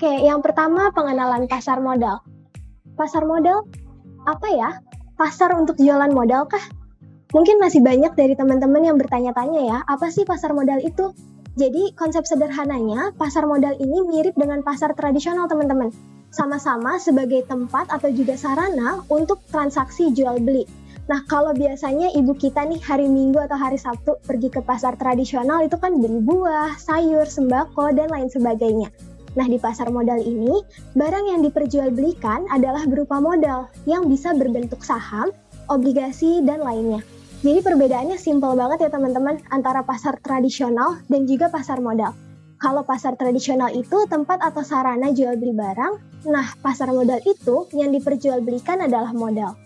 Oke, yang pertama pengenalan pasar modal. Pasar modal apa ya? Pasar untuk jualan modal kah? Mungkin masih banyak dari teman-teman yang bertanya-tanya ya, apa sih pasar modal itu? Jadi konsep sederhananya, pasar modal ini mirip dengan pasar tradisional teman-teman. Sama-sama sebagai tempat atau juga sarana untuk transaksi jual beli. Nah, kalau biasanya ibu kita nih hari Minggu atau hari Sabtu pergi ke pasar tradisional itu kan beli buah, sayur, sembako, dan lain sebagainya. Nah, di pasar modal ini, barang yang diperjualbelikan adalah berupa modal yang bisa berbentuk saham, obligasi, dan lainnya. Jadi perbedaannya simpel banget ya teman-teman antara pasar tradisional dan juga pasar modal. Kalau pasar tradisional itu tempat atau sarana jual beli barang, nah pasar modal itu yang diperjualbelikan adalah modal.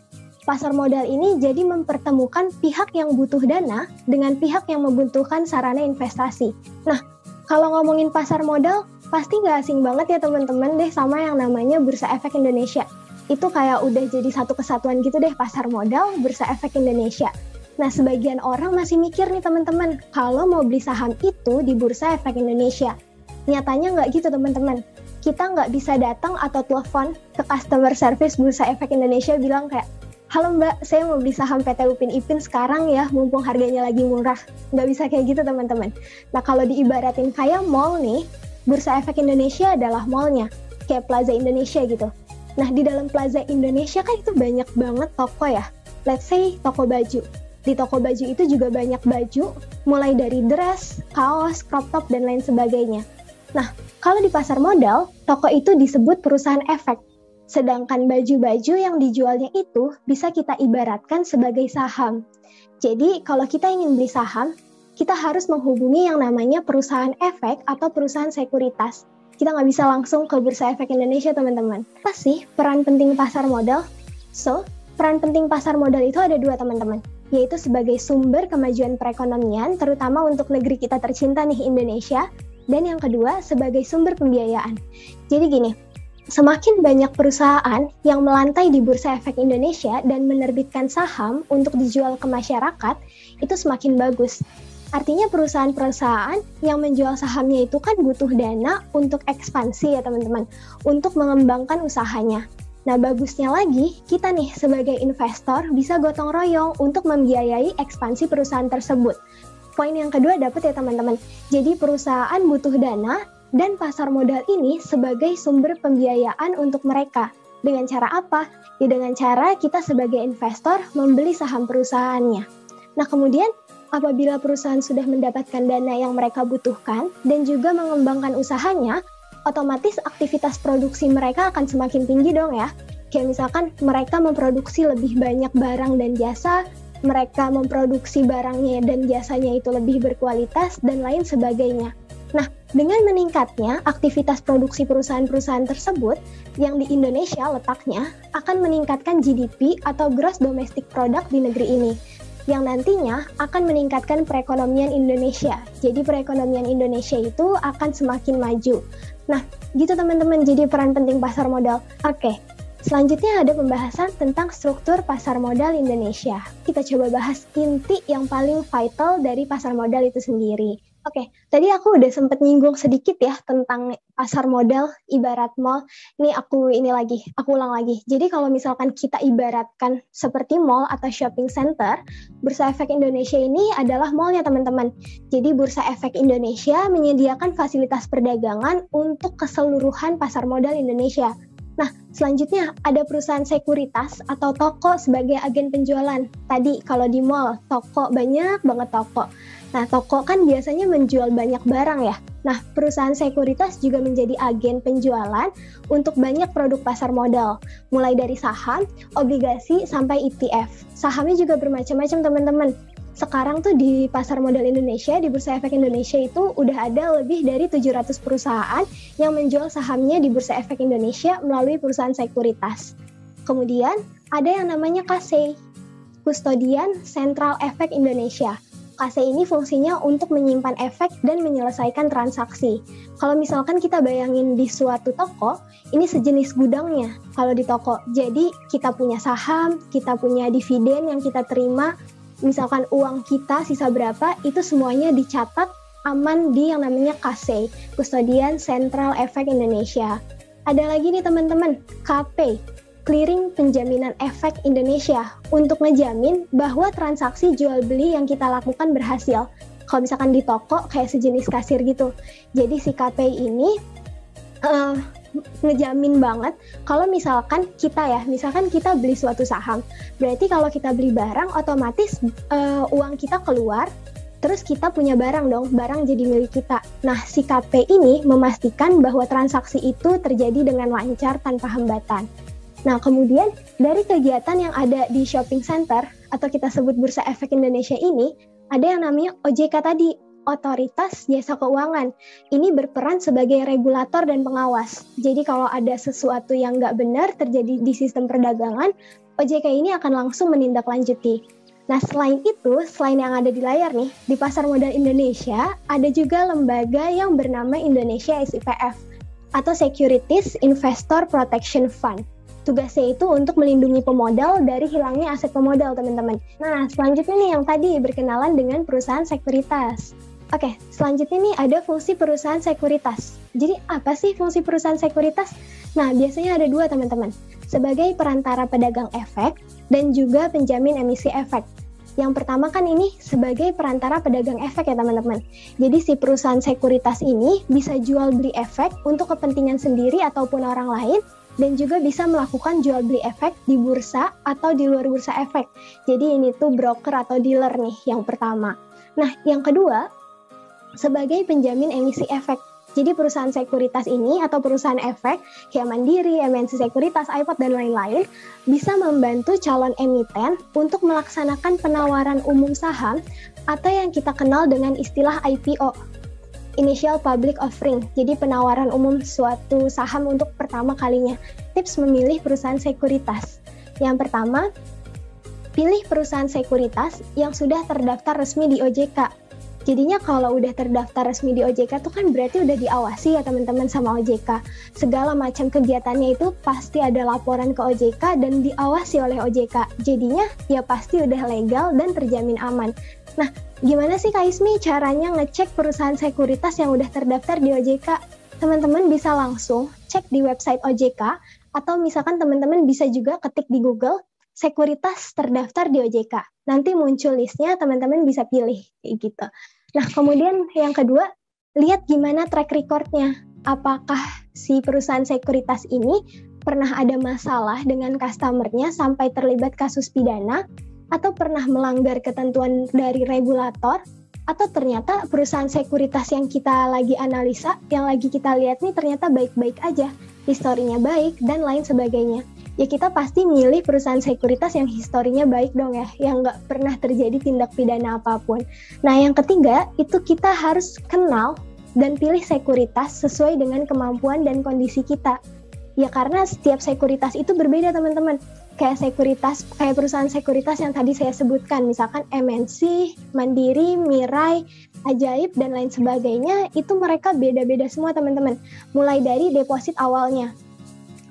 Pasar modal ini jadi mempertemukan pihak yang butuh dana dengan pihak yang membutuhkan sarana investasi. Nah, kalau ngomongin pasar modal, pasti nggak asing banget ya teman-teman deh sama yang namanya Bursa Efek Indonesia. Itu kayak udah jadi satu kesatuan gitu deh, pasar modal, Bursa Efek Indonesia. Nah, sebagian orang masih mikir nih teman-teman, kalau mau beli saham itu di Bursa Efek Indonesia. Nyatanya nggak gitu teman-teman. Kita nggak bisa datang atau telepon ke customer service Bursa Efek Indonesia bilang kayak, halo mbak, saya mau beli saham PT Upin Ipin sekarang ya, mumpung harganya lagi murah. Nggak bisa kayak gitu teman-teman. Nah, kalau diibaratin kayak mall nih, Bursa Efek Indonesia adalah mallnya, kayak Plaza Indonesia gitu. Nah, di dalam Plaza Indonesia kan itu banyak banget toko ya. Let's say toko baju. Di toko baju itu juga banyak baju, mulai dari dress, kaos, crop top, dan lain sebagainya. Nah, kalau di pasar modal, toko itu disebut perusahaan efek. Sedangkan baju-baju yang dijualnya itu bisa kita ibaratkan sebagai saham. Jadi, kalau kita ingin beli saham, kita harus menghubungi yang namanya perusahaan efek atau perusahaan sekuritas. Kita nggak bisa langsung ke Bursa Efek Indonesia, teman-teman. Apa sih peran penting pasar modal? So, peran penting pasar modal itu ada dua, teman-teman. Yaitu sebagai sumber kemajuan perekonomian, terutama untuk negeri kita tercinta nih, Indonesia. Dan yang kedua, sebagai sumber pembiayaan. Jadi gini, semakin banyak perusahaan yang melantai di Bursa Efek Indonesia dan menerbitkan saham untuk dijual ke masyarakat, itu semakin bagus. Artinya perusahaan-perusahaan yang menjual sahamnya itu kan butuh dana untuk ekspansi ya teman-teman, untuk mengembangkan usahanya. Nah, bagusnya lagi, kita nih sebagai investor bisa gotong royong untuk membiayai ekspansi perusahaan tersebut. Poin yang kedua dapat ya teman-teman. Jadi perusahaan butuh dana dan pasar modal ini sebagai sumber pembiayaan untuk mereka. Dengan cara apa? Ya dengan cara kita sebagai investor membeli saham perusahaannya. Nah, kemudian apabila perusahaan sudah mendapatkan dana yang mereka butuhkan dan juga mengembangkan usahanya, otomatis aktivitas produksi mereka akan semakin tinggi dong ya. Kayak misalkan mereka memproduksi lebih banyak barang dan jasa, mereka memproduksi barangnya dan jasanya itu lebih berkualitas, dan lain sebagainya. Nah, dengan meningkatnya aktivitas produksi perusahaan-perusahaan tersebut, yang di Indonesia letaknya akan meningkatkan GDP atau Gross Domestic Product di negeri ini, yang nantinya akan meningkatkan perekonomian Indonesia. Jadi perekonomian Indonesia itu akan semakin maju. Nah, gitu teman-teman, jadi peran penting pasar modal. Oke, selanjutnya ada pembahasan tentang struktur pasar modal Indonesia. Kita coba bahas inti yang paling vital dari pasar modal itu sendiri. Oke, tadi aku udah sempat nyinggung sedikit ya tentang pasar modal ibarat mall. Aku ulang lagi. Jadi kalau misalkan kita ibaratkan seperti mall atau shopping center, Bursa Efek Indonesia ini adalah mallnya teman-teman. Jadi Bursa Efek Indonesia menyediakan fasilitas perdagangan untuk keseluruhan pasar modal Indonesia. Nah, selanjutnya ada perusahaan sekuritas atau toko sebagai agen penjualan. Tadi kalau di mall, toko, banyak banget toko. Nah, toko kan biasanya menjual banyak barang ya. Nah, perusahaan sekuritas juga menjadi agen penjualan untuk banyak produk pasar modal. Mulai dari saham, obligasi, sampai ETF. Sahamnya juga bermacam-macam teman-teman. Sekarang tuh di pasar modal Indonesia, di Bursa Efek Indonesia itu udah ada lebih dari 700 perusahaan yang menjual sahamnya di Bursa Efek Indonesia melalui perusahaan sekuritas. Kemudian ada yang namanya KSEI, Kustodian Sentral Efek Indonesia. KSEI ini fungsinya untuk menyimpan efek dan menyelesaikan transaksi. Kalau misalkan kita bayangin di suatu toko, ini sejenis gudangnya kalau di toko. Jadi kita punya saham, kita punya dividen yang kita terima, misalkan uang kita sisa berapa, itu semuanya dicatat aman di yang namanya KSEI, Custodian Central Efek Indonesia. Ada lagi nih teman-teman, KPay, Clearing Penjaminan Efek Indonesia, untuk ngejamin bahwa transaksi jual beli yang kita lakukan berhasil. Kalau misalkan di toko kayak sejenis kasir gitu. Jadi si KPay ini ngejamin banget kalau misalkan kita beli suatu saham, berarti kalau kita beli barang otomatis uang kita keluar, terus kita punya barang dong, barang jadi milik kita. Nah, si KP ini memastikan bahwa transaksi itu terjadi dengan lancar tanpa hambatan. Nah, kemudian dari kegiatan yang ada di shopping center atau kita sebut Bursa Efek Indonesia ini, ada yang namanya OJK tadi, Otoritas Jasa Keuangan. Ini berperan sebagai regulator dan pengawas. Jadi kalau ada sesuatu yang nggak benar terjadi di sistem perdagangan, OJK ini akan langsung menindaklanjuti. Nah, selain itu, selain yang ada di layar nih, di Pasar Modal Indonesia, ada juga lembaga yang bernama Indonesia SIPF, atau Securities Investor Protection Fund. Tugasnya itu untuk melindungi pemodal dari hilangnya aset pemodal, teman-teman. Nah, selanjutnya nih yang tadi berkenalan dengan perusahaan sekuritas. Oke, selanjutnya nih ada fungsi perusahaan sekuritas. Jadi apa sih fungsi perusahaan sekuritas? Nah, biasanya ada dua teman-teman. Sebagai perantara pedagang efek dan juga penjamin emisi efek. Yang pertama kan ini sebagai perantara pedagang efek ya teman-teman. Jadi si perusahaan sekuritas ini bisa jual beli efek untuk kepentingan sendiri ataupun orang lain, dan juga bisa melakukan jual beli efek di bursa atau di luar bursa efek. Jadi ini tuh broker atau dealer nih yang pertama. Nah, yang kedua, sebagai penjamin emisi efek. Jadi perusahaan sekuritas ini atau perusahaan efek kayak Mandiri, MNC Sekuritas, iPod, dan lain-lain bisa membantu calon emiten untuk melaksanakan penawaran umum saham atau yang kita kenal dengan istilah IPO, Initial Public Offering. Jadi penawaran umum suatu saham untuk pertama kalinya. Tips memilih perusahaan sekuritas. Yang pertama, pilih perusahaan sekuritas yang sudah terdaftar resmi di OJK. Jadinya kalau udah terdaftar resmi di OJK tuh kan berarti udah diawasi ya teman-teman sama OJK. Segala macam kegiatannya itu pasti ada laporan ke OJK dan diawasi oleh OJK. Jadinya ya pasti udah legal dan terjamin aman. Nah, gimana sih Kak Ismi caranya ngecek perusahaan sekuritas yang udah terdaftar di OJK? Teman-teman bisa langsung cek di website OJK atau misalkan teman-teman bisa juga ketik di Google sekuritas terdaftar di OJK. Nanti muncul listnya, teman-teman bisa pilih kayak gitu. Nah, kemudian yang kedua, lihat gimana track record-nya. Apakah si perusahaan sekuritas ini pernah ada masalah dengan customer-nya sampai terlibat kasus pidana, atau pernah melanggar ketentuan dari regulator, atau ternyata perusahaan sekuritas yang kita lagi analisa, yang lagi kita lihat nih ternyata baik-baik aja, historinya baik, dan lain sebagainya. Ya kita pasti milih perusahaan sekuritas yang historinya baik dong ya, yang nggak pernah terjadi tindak pidana apapun. Nah yang ketiga, itu kita harus kenal dan pilih sekuritas sesuai dengan kemampuan dan kondisi kita. Ya karena setiap sekuritas itu berbeda teman-teman. Kayak perusahaan sekuritas yang tadi saya sebutkan, misalkan MNC, Mandiri, Mirai, Ajaib, dan lain sebagainya, itu mereka beda-beda semua teman-teman. Mulai dari deposit awalnya.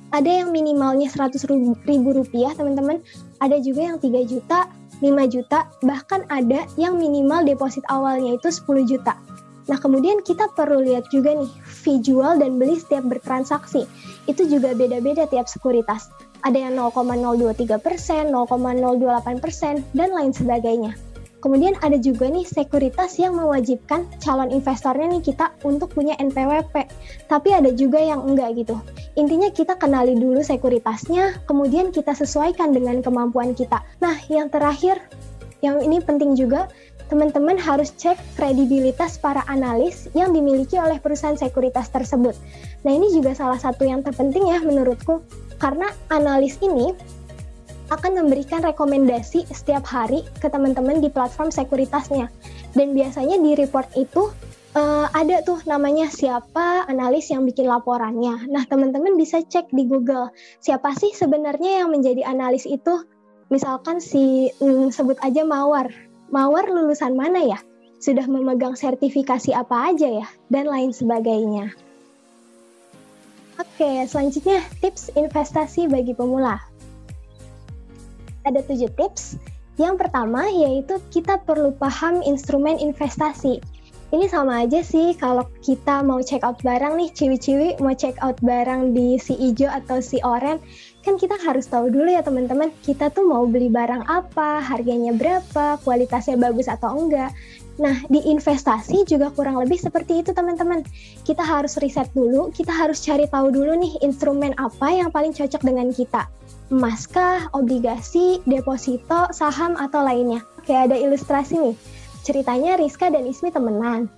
Ada yang minimalnya Rp100.000 teman-teman, ada juga yang 3 juta, 5 juta, bahkan ada yang minimal deposit awalnya itu 10 juta. Nah kemudian kita perlu lihat juga nih, fee jual dan beli setiap bertransaksi, itu juga beda-beda tiap sekuritas. Ada yang 0,023%, 0,028%, dan lain sebagainya. Kemudian ada juga nih sekuritas yang mewajibkan calon investornya nih kita untuk punya NPWP. Tapi ada juga yang enggak gitu. Intinya kita kenali dulu sekuritasnya, kemudian kita sesuaikan dengan kemampuan kita. Nah, yang terakhir, yang ini penting juga, teman-teman harus cek kredibilitas para analis yang dimiliki oleh perusahaan sekuritas tersebut. Nah, ini juga salah satu yang terpenting ya menurutku, karena analis ini akan memberikan rekomendasi setiap hari ke teman-teman di platform sekuritasnya. Dan biasanya di report itu ada tuh namanya siapa analis yang bikin laporannya. Nah, teman-teman bisa cek di Google, siapa sih sebenarnya yang menjadi analis itu? Misalkan sebut aja Mawar. Mawar lulusan mana ya? Sudah memegang sertifikasi apa aja ya? Dan lain sebagainya. Oke, selanjutnya tips investasi bagi pemula. Ada 7 tips. Yang pertama yaitu kita perlu paham instrumen investasi. Ini sama aja sih kalau kita mau check out barang nih, ciwi-ciwi mau check out barang di si ijo atau si oren, kan kita harus tahu dulu ya teman-teman, kita tuh mau beli barang apa, harganya berapa, kualitasnya bagus atau enggak. Nah, di investasi juga kurang lebih seperti itu teman-teman. Kita harus riset dulu, kita harus cari tahu dulu nih instrumen apa yang paling cocok dengan kita. Emas kah, obligasi, deposito, saham, atau lainnya. Kayak ada ilustrasi nih. Ceritanya Rizka dan Ismi temenan.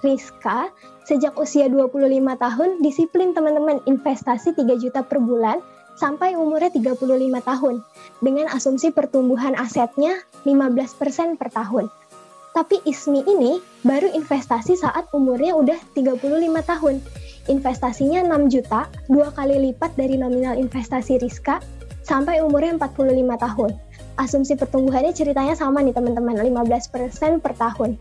Rizka sejak usia 25 tahun disiplin teman-teman investasi 3 juta per bulan sampai umurnya 35 tahun dengan asumsi pertumbuhan asetnya 15% per tahun. Tapi Ismi ini baru investasi saat umurnya udah 35 tahun. Investasinya 6 juta, 2 kali lipat dari nominal investasi Rizka sampai umurnya 45 tahun. Asumsi pertumbuhannya ceritanya sama nih teman-teman, 15% per tahun.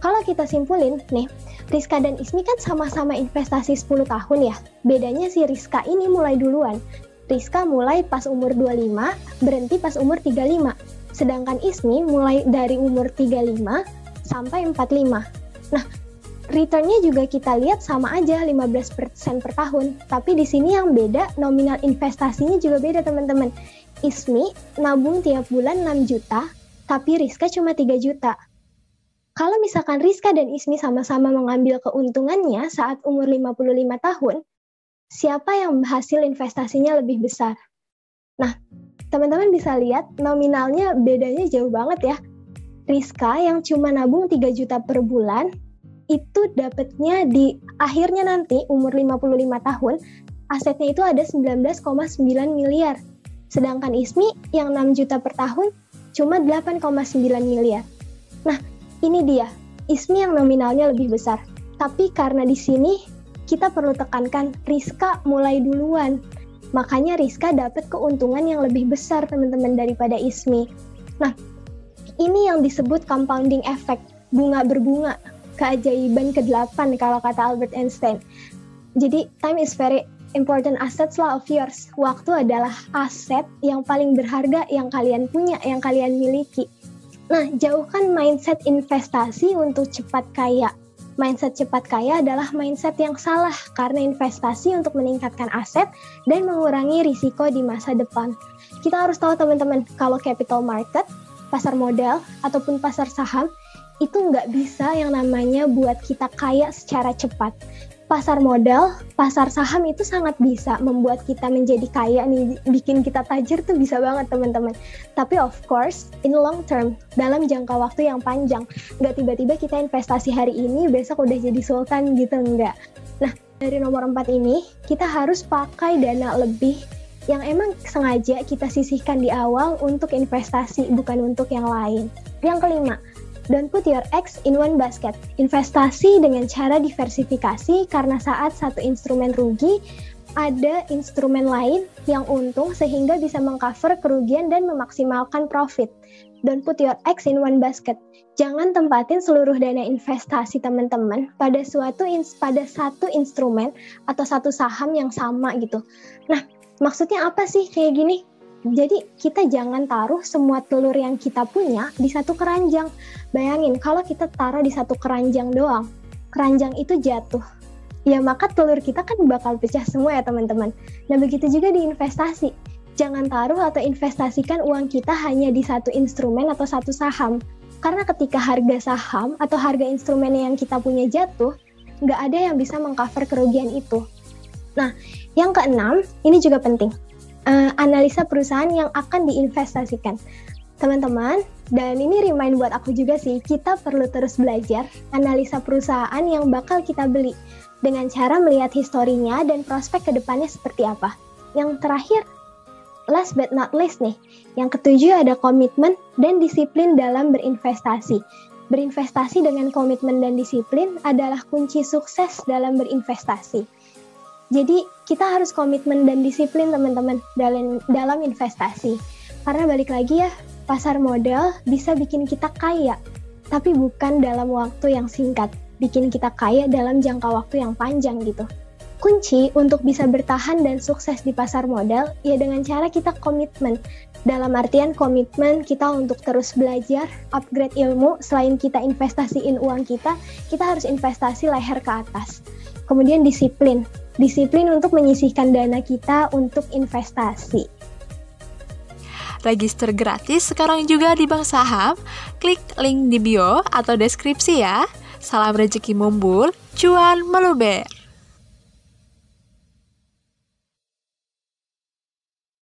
Kalau kita simpulin nih, Rizka dan Ismi kan sama-sama investasi 10 tahun ya. Bedanya si Rizka ini mulai duluan. Rizka mulai pas umur 25, berhenti pas umur 35. Sedangkan Ismi mulai dari umur 35 sampai 45. Nah, returnnya juga kita lihat sama aja 15% per tahun. Tapi di sini yang beda, nominal investasinya juga beda teman-teman. Ismi nabung tiap bulan 6 juta, tapi Rizka cuma 3 juta. Kalau misalkan Rizka dan Ismi sama-sama mengambil keuntungannya saat umur 55 tahun, siapa yang hasil investasinya lebih besar? Nah, teman-teman bisa lihat nominalnya bedanya jauh banget ya. Rizka yang cuma nabung 3 juta per bulan, itu dapatnya di akhirnya nanti umur 55 tahun, asetnya itu ada 19,9 miliar. Sedangkan Ismi yang 6 juta per tahun cuma 8,9 miliar. Nah, ini dia. Ismi yang nominalnya lebih besar. Tapi karena di sini kita perlu tekankan Rizka mulai duluan. Makanya Rizka dapat keuntungan yang lebih besar teman-teman daripada Ismi. Nah, ini yang disebut compounding effect, bunga berbunga, keajaiban ke-8 kalau kata Albert Einstein. Jadi, time is very important assets lah of yours. Waktu adalah aset yang paling berharga yang kalian punya, yang kalian miliki. Nah, jauhkan mindset investasi untuk cepat kaya. Mindset cepat kaya adalah mindset yang salah karena investasi untuk meningkatkan aset dan mengurangi risiko di masa depan. Kita harus tahu teman-teman, kalau capital market, pasar modal, ataupun pasar saham, itu nggak bisa yang namanya buat kita kaya secara cepat. Pasar modal, pasar saham itu sangat bisa membuat kita menjadi kaya nih, bikin kita tajir tuh bisa banget teman-teman. Tapi of course, in long term, dalam jangka waktu yang panjang, nggak tiba-tiba kita investasi hari ini, besok udah jadi sultan gitu, nggak. Nah, dari nomor 4 ini, kita harus pakai dana lebih yang emang sengaja kita sisihkan di awal untuk investasi, bukan untuk yang lain. Yang kelima, don't put your eggs in one basket. Investasi dengan cara diversifikasi karena saat satu instrumen rugi, ada instrumen lain yang untung sehingga bisa mengcover kerugian dan memaksimalkan profit. Don't put your eggs in one basket. Jangan tempatin seluruh dana investasi teman-teman pada satu instrumen atau satu saham yang sama gitu. Nah, maksudnya apa sih kayak gini? Jadi kita jangan taruh semua telur yang kita punya di satu keranjang. Bayangin kalau kita taruh di satu keranjang doang, keranjang itu jatuh. Ya maka telur kita kan bakal pecah semua ya teman-teman. Nah begitu juga di investasi. Jangan taruh atau investasikan uang kita hanya di satu instrumen atau satu saham. Karena ketika harga saham atau harga instrumen yang kita punya jatuh, nggak ada yang bisa mengcover kerugian itu. Nah, yang keenam, ini juga penting. Analisa perusahaan yang akan diinvestasikan. Teman-teman, dan ini remind buat aku juga sih, kita perlu terus belajar analisa perusahaan yang bakal kita beli dengan cara melihat historinya dan prospek ke depannya seperti apa. Yang terakhir, last but not least nih, yang ketujuh ada komitmen dan disiplin dalam berinvestasi. Berinvestasi dengan komitmen dan disiplin adalah kunci sukses dalam berinvestasi. Jadi kita harus komitmen dan disiplin teman-teman dalam investasi. Karena balik lagi ya, pasar modal bisa bikin kita kaya, tapi bukan dalam waktu yang singkat. Bikin kita kaya dalam jangka waktu yang panjang gitu. Kunci untuk bisa bertahan dan sukses di pasar modal ya dengan cara kita komitmen. Dalam artian komitmen kita untuk terus belajar, upgrade ilmu, selain kita investasiin uang kita harus investasi leher ke atas. Kemudian disiplin untuk menyisihkan dana kita untuk investasi. Register gratis sekarang juga di Bank Saham. Klik link di bio atau deskripsi ya. Salam rezeki mumbul, cuan meluber.